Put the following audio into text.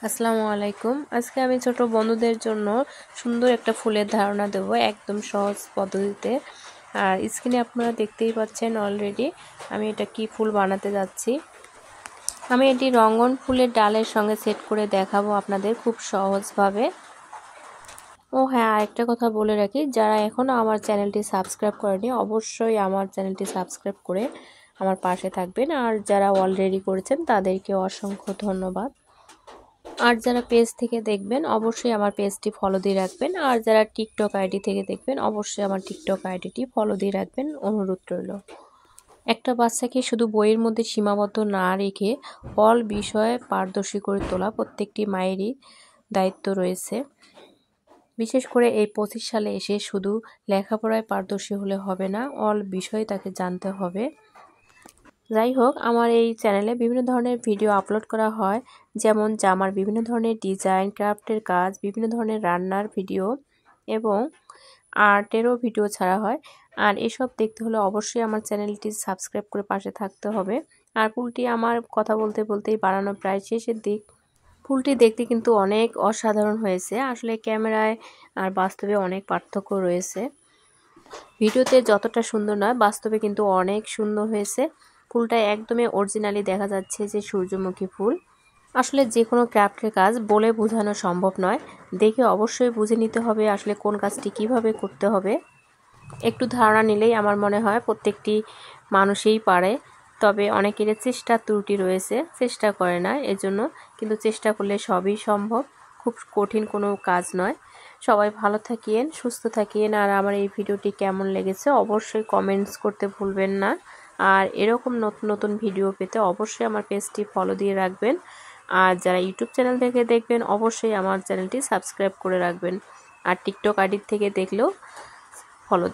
আসসালামু আলাইকুম। আজকে আমি ছোট বন্ধুদের জন্য সুন্দর একটা ফুলের ধারণা দেব একদম সহজ পদ্ধতিতে। আর স্ক্রিনে আপনারা দেখতেই পাচ্ছেন অলরেডি আমি এটা কি ফুল বানাতে যাচ্ছি। আমি এটি রঙ্গন ফুলের ডালের সঙ্গে সেট করে দেখাবো আপনাদের খুব সহজভাবে। ও হ্যাঁ, আরেকটা কথা বলে রাখি, যারা এখনও আমার চ্যানেলটি সাবস্ক্রাইব করেনি অবশ্যই আমার চ্যানেলটি সাবস্ক্রাইব করে আমার পাশে থাকবেন। আর যারা অলরেডি করেছেন তাদেরকে অসংখ্য ধন্যবাদ। আর যারা পেজ থেকে দেখবেন অবশ্যই আমার পেজটি ফলো দিয়ে রাখবেন। আর যারা টিকটক আইডি থেকে দেখবেন অবশ্যই আমার টিকটক আইডিটি ফলো দিয়ে রাখবেন, অনুরোধ রইল। একটা বাচ্চাকে শুধু বইয়ের মধ্যে সীমাবদ্ধ না রেখে অল বিষয়ে পারদর্শী করে তোলা প্রত্যেকটি মায়েরই দায়িত্ব রয়েছে। বিশেষ করে এই 25 সালে এসে শুধু লেখাপড়ায় পারদর্শী হলে হবে না, অল বিষয়ে তাকে জানতে হবে। যাই হোক, আমার এই চ্যানেলে বিভিন্ন ধরনের ভিডিও আপলোড করা হয়, যেমন জামার বিভিন্ন ধরনের ডিজাইন, ক্রাফটের কাজ, বিভিন্ন ধরনের রান্নার ভিডিও এবং আর্টেরও ভিডিও ছাড়া হয়। আর এসব দেখতে হলে অবশ্যই আমার চ্যানেলটি সাবস্ক্রাইব করে পাশে থাকতে হবে। আর ফুলটি আমার কথা বলতে বলতেই বানানো প্রায় শেষের দিক। ফুলটি দেখতে কিন্তু অনেক অসাধারণ হয়েছে। আসলে ক্যামেরায় আর বাস্তবে অনেক পার্থক্য রয়েছে। ভিডিওতে যতটা সুন্দর নয়, বাস্তবে কিন্তু অনেক সুন্দর হয়েছে। ফুলটা একদমই অরিজিনালি দেখা যাচ্ছে যে সূর্যমুখী ফুল। আসলে যে কোনো ক্রাফটের কাজ বলে বোঝানো সম্ভব নয়, দেখে অবশ্যই বুঝে নিতে হবে আসলে কোন কাজটি কিভাবে করতে হবে। একটু ধারণা নিলেই আমার মনে হয় প্রত্যেকটি মানুষই পারে, তবে অনেকের চেষ্টা ত্রুটি রয়েছে, চেষ্টা করে না এজন্য। কিন্তু চেষ্টা করলে সবই সম্ভব, খুব কঠিন কোনো কাজ নয়। সবাই ভালো থাকিয়েন, সুস্থ থাকিয়েন। আর আমার এই ভিডিওটি কেমন লেগেছে অবশ্যই কমেন্টস করতে ভুলবেন না। আর এরকম নতুন নতুন ভিডিও পেতে অবশ্যই আমার পেজটি ফলো দিয়ে রাখবেন। আর যারা ইউটিউব চ্যানেল থেকে দেখবেন অবশ্যই আমার চ্যানেলটি সাবস্ক্রাইব করে রাখবেন। আর টিকটক আইডি থেকে দেখলেও ফলো